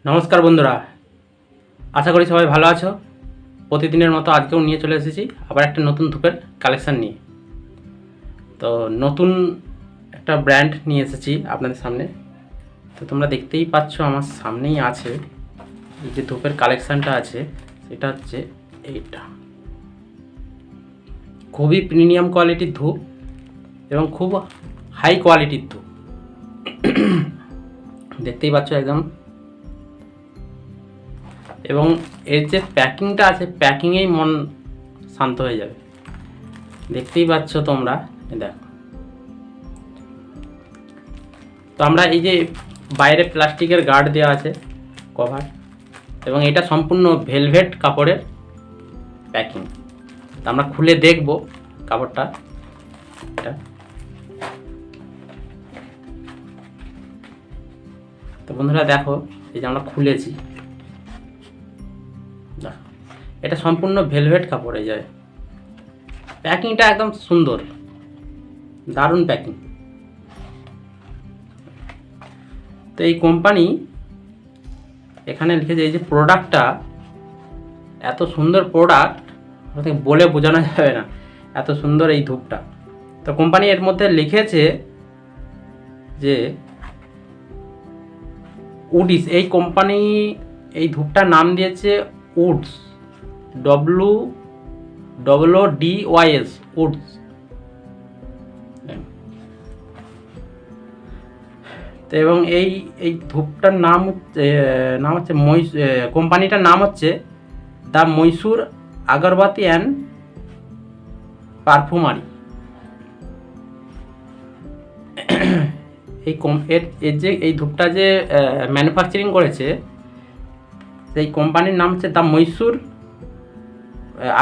নমস্কার বন্ধুরা, আশা করি সবাই ভালো আছো। প্রতিদিনের মতো আজকেও নিয়ে চলে এসেছি আবার একটা নতুন ধূপের কালেকশান নিয়ে। তো নতুন একটা ব্র্যান্ড নিয়ে এসেছি আপনাদের সামনে। তো তোমরা দেখতেই পাচ্ছ আমার সামনেই আছে এই যে ধূপের কালেকশানটা আছে, সেটা হচ্ছে এইটা। খুবই প্রিমিয়াম কোয়ালিটির ধূপ এবং খুব হাই কোয়ালিটির ধূপ। দেখতেই পাচ্ছ একদম। এবং এর যে প্যাকিংটা আছে, প্যাকিংয়েই মন শান্ত হয়ে যাবে। দেখতেই পাচ্ছ তোমরা, দেখো। তো আমরা এই যে বাইরে প্লাস্টিকের গার্ড দেওয়া আছে, কভার, এবং এটা সম্পূর্ণ ভেলভেট কাপড়ের প্যাকিং। তো আমরা খুলে দেখব কাপড়টা। এটা তো বন্ধুরা দেখো, এই যে আমরা খুলেছি, এটা সম্পূর্ণ ভেলভেট কাপড়ে যায়। প্যাকিংটা একদম সুন্দর, দারুণ প্যাকিং। তো এই কোম্পানি এখানে লিখেছে, এই যে প্রোডাক্টটা এত সুন্দর প্রোডাক্ট, বলে বোঝানো যাবে না, এত সুন্দর এই ধূপটা। তো কোম্পানি এর মধ্যে লিখেছে যে উডিস, এই কোম্পানি এই ধূপটার নাম দিয়েছে উডস, WOODYS, উডস। তো এবং এই ধূপটার নাম হচ্ছে কোম্পানিটার নাম হচ্ছে the Mysore agarbatti and perfumery. এর যে এই ধূপটা যে ম্যানুফ্যাকচারিং করেছে, সেই কোম্পানির নাম হচ্ছে the Mysore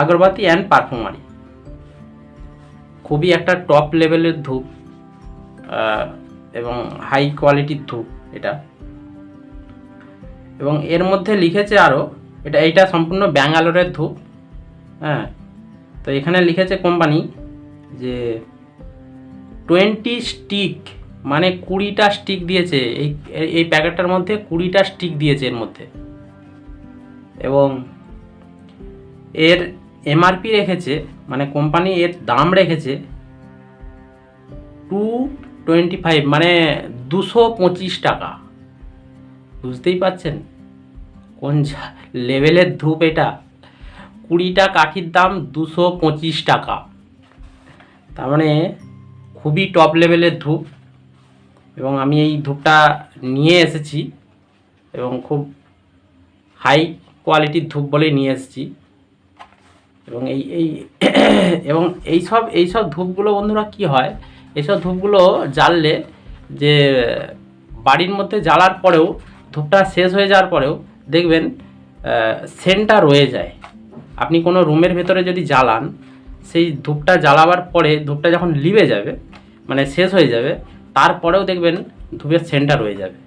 agarbatti and perfumery. খুবই একটা টপ লেভেলের ধূপ এবং হাই কোয়ালিটির ধূপ এটা। এবং এর মধ্যে লিখেছে আরও, এইটা সম্পূর্ণ ব্যাঙ্গালোরের ধূপ। হ্যাঁ, তো এখানে লিখেছে কোম্পানি যে 20 স্টিক, মানে 20টা স্টিক দিয়েছে এই প্যাকেটটার মধ্যে, 20টা স্টিক দিয়েছে এর মধ্যে। এবং এর MRP রেখেছে, মানে কোম্পানি এর দাম রেখেছে 225, মানে 225 টাকা। বুঝতেই পাচ্ছেন কোন লেভেলের ধূপ এটা। 20টা কাঠির দাম 225 টাকা, তার মানে খুবই টপ লেভেলের ধূপ। এবং আমি এই ধূপটা নিয়ে এসেছি এবং খুব হাই কোয়ালিটির ধূপ বলেই নিয়ে এসেছি। এবং এবং এইসব ধূপগুলো বন্ধুরা কি হয়, এইসব ধূপগুলো জ্বাললে, যে বাড়ির মধ্যে জ্বালার পরেও, ধূপটা শেষ হয়ে যাওয়ার পরেও দেখবেন সেন্টটা রয়ে যায়। আপনি কোনো রুমের ভেতরে যদি জ্বালান, সেই ধূপটা জ্বালাবার পরে ধূপটা যখন লিভে যাবে, মানে শেষ হয়ে যাবে, তারপরেও দেখবেন ধূপের সেন্টটা রয়ে যাবে।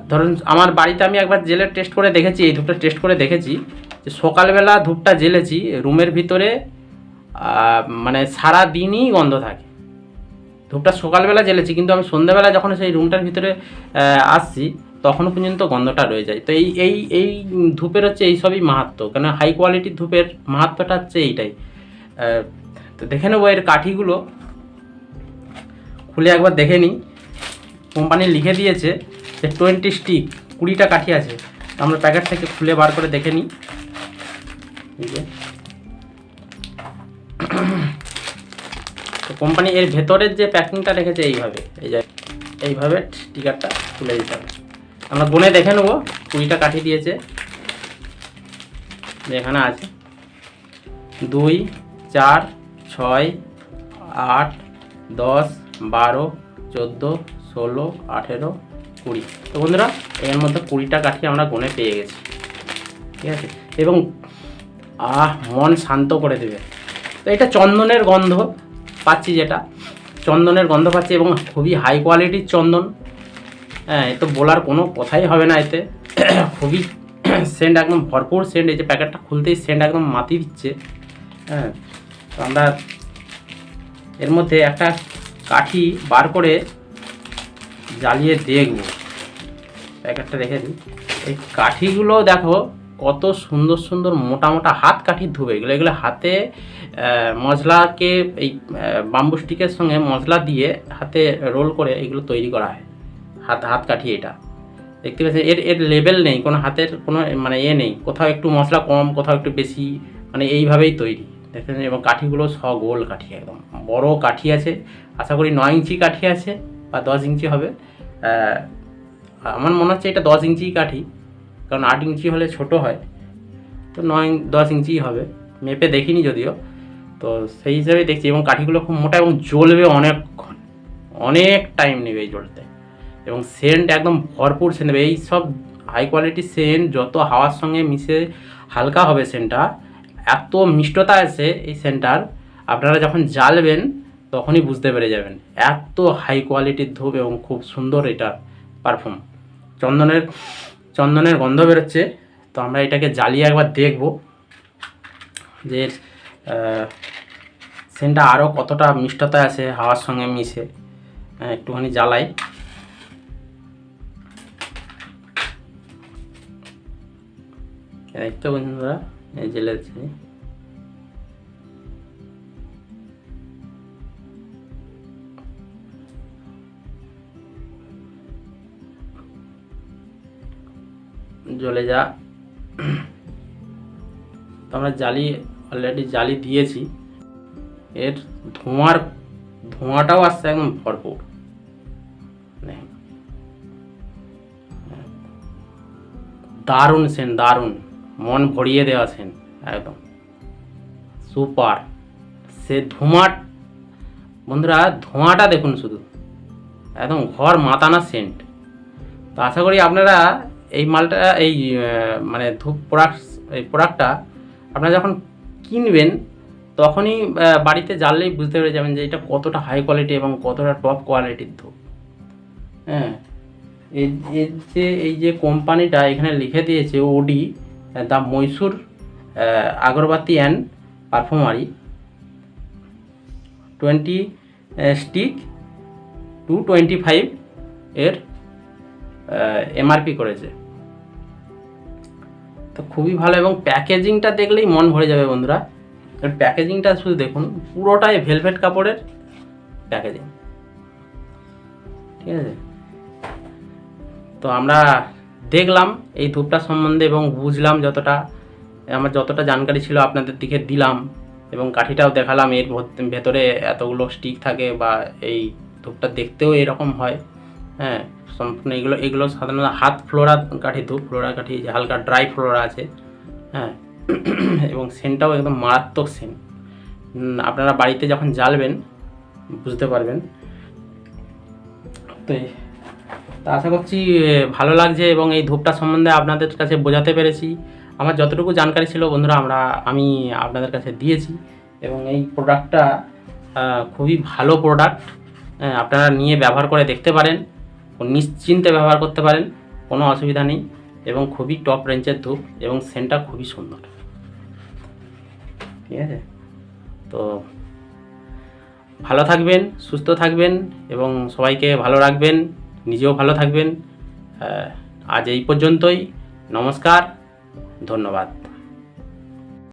ধরুন আমার বাড়িতে আমি একবার জেলে টেস্ট করে দেখেছি, এই ধূপটা টেস্ট করে দেখেছি যে সকালবেলা ধূপটা জ্বেলেছি রুমের ভিতরে, মানে সারা দিনই গন্ধ থাকে। ধূপটা সকালবেলা জ্বেলেছি, কিন্তু আমি সন্ধ্যাবেলা যখন সেই রুমটার ভিতরে আসছি, তখনও পর্যন্ত গন্ধটা রয়ে যায়। তো এই ধূপের হচ্ছে এইসবই মাহাত্ম্য, কেন হাই কোয়ালিটির ধূপের মাহাত্ম্যটা হচ্ছে এইটাই। তো দেখে নেবো এর কাঠিগুলো, খুলে একবার দেখে নিই। কোম্পানি লিখে দিয়েছে যে 20 স্টিক, 20টা কাঠি আছে। আমরা প্যাকেট থেকে খুলে বার করে দেখে নিই। তো কোম্পানি এর ভেতরের যে প্যাকিংটা রেখেছে এইভাবে স্টিকারটা খুলে দিতে হবে। আমরা গুনে দেখে নেবো 20টা কাঠি দিয়েছে, এখানে আছে 2, 4, 6, 8, 10, 12, 14, 16, 18, 20। তো বন্ধুরা এর মধ্যে 20টা কাঠি আমরা গুনে পেয়ে গেছি, ঠিক আছে। এবং মন শান্ত করে দেবে। তো এটা চন্দনের গন্ধ পাচ্ছি, যেটা চন্দনের গন্ধ পাচ্ছি, এবং খুবই হাই কোয়ালিটির চন্দন। হ্যাঁ, এ তো বলার কোনো কথাই হবে না। এতে খুবই সেন্ট, একদম ভরপুর সেন্ট। এই যে প্যাকেটটা খুলতেই সেন্ট একদম মাতি দিচ্ছে। হ্যাঁ, তো আমরা এর মধ্যে একটা কাঠি বার করে জ্বালিয়ে দেখব প্যাকেটটা রেখে দিই। এই কাঠিগুলো দেখো কত সুন্দর সুন্দর মোটা মোটা হাত কাঠির ধূপ। এগুলো হাতে মশলাকে এই বাম্বু স্টিকের সঙ্গে মশলা দিয়ে হাতে রোল করে এগুলো তৈরি করা হয়। হাত কাঠি এটা দেখতে পাচ্ছেন, এর লেভেল নেই, কোনো হাতের কোনো মানে নেই, কোথাও একটু মশলা কম, কোথাও একটু বেশি, মানে এইভাবেই তৈরি দেখছেন। এবং কাঠিগুলো গোল কাঠি, একদম বড় কাঠি আছে। আশা করি 9 ইঞ্চি কাঠি আছে বা 10 ইঞ্চি হবে। আমার মনে হচ্ছে এটা 10 ইঞ্চি কাঠি, কারণ 8 ইঞ্চি হলে ছোট হয়, তো 9-10 ইঞ্চি হবে। মেপে দেখিনি যদিও, তো সেই হিসাবেই দেখছি। এবং কাঠিগুলো খুব মোটা এবং জ্বলবে অনেকক্ষণ, অনেক টাইম নেবে এই জ্বলতে। এবং সেন্ট একদম ভরপুর সেন্ট দেবে। এই সব হাই কোয়ালিটির সেন্ট যত হাওয়ার সঙ্গে মিশে হালকা হবে সেন্টটা, এত মিষ্টতা আছে এই সেন্টটার, আপনারা যখন জ্বালবেন তখনই বুঝতে পেরে যাবেন। এত হাই কোয়ালিটির ধূপ এবং খুব সুন্দর এটা পারফিউম। চন্দনের গন্ধ বেরোচ্ছে। তো আমরা এটাকে জ্বালিয়ে একবার দেখব যে সেন্টটা আরও কতটা মিষ্টতা আছে হাওয়ার সঙ্গে মিশে। একটুখানি জ্বালাই। দেখতে বন্ধুরা, এই জ্বেলেছে। জ্বলে যা। তো আমরা অলরেডি জালি দিয়েছি। এর ধোঁয়াটাও আসছে একদম ভরপুর। দারুণ সেন্ট, দারুণ, মন ভরিয়ে দেওয়া সেন্ট, একদম সুপার। সে বন্ধুরা ধোঁয়াটা দেখুন শুধু, একদম ঘর মাতানা সেন্ট। তো আশা করি আপনারা এই মালটা, এই মানে ধূপ প্রোডাক্টটা আপনারা যখন কিনবেন তখনই বাড়িতে জ্বাললেই বুঝতে পেরে যাবেন যে এটা কতটা হাই কোয়ালিটি এবং কতটা টপ কোয়ালিটির ধূপ। হ্যাঁ, এই যে কোম্পানিটা এখানে লিখে দিয়েছে, ওডি the Mysore agarbatti and perfumery, 20 stick 225 এর এমআরপি করেছে। তো খুবই ভালো। এবং প্যাকেজিংটা দেখলেই মন ভরে যাবে বন্ধুরা। এর প্যাকেজিংটা শুধু দেখুন, পুরোটাই ভেলভেট কাপড়ের প্যাকেজিং, ঠিক আছে। তো আমরা দেখলাম এই ধূপটা সম্বন্ধে এবং বুঝলাম যতটা, আমার যতটা জানকারি ছিল আপনাদের দিকে দিলাম। এবং কাঠিটাও দেখালাম, এর ভেতরে এতগুলো স্টিক থাকে, বা এই ধূপটা দেখতেও এরকম হয়। হ্যাঁ, সম্পূর্ণ এগুলো সাধারণত হাত ফ্লোরা কাঠি ধূপ, ফ্লোরা কাঠি, যে হালকা ড্রাই ফ্লোরা আছে। হ্যাঁ, এবং সেন্টটাও একদম মারাত্মক সেন্ট। আপনারা বাড়িতে যখন জ্বালবেন বুঝতে পারবেন। তো আশা করছি ভালো লাগছে এবং এই ধূপটা সম্বন্ধে আপনাদের কাছে বোঝাতে পেরেছি। আমার যতটুকু জানকারি ছিল বন্ধুরা আমি আপনাদের কাছে দিয়েছি। এবং এই প্রোডাক্টটা খুবই ভালো প্রোডাক্ট। আপনারা নিয়ে ব্যবহার করে দেখতে পারেন, নিশ্চিন্তে ব্যবহার করতে পারেন, কোনো অসুবিধা নেই। এবং খুবই টপ রেঞ্জের ধূপ এবং সেন্টটা খুবই সুন্দর, ঠিক আছে। তো ভালো থাকবেন, সুস্থ থাকবেন এবং সবাইকে ভালো রাখবেন, নিজেও ভালো থাকবেন। আজ এই পর্যন্তই। নমস্কার, ধন্যবাদ।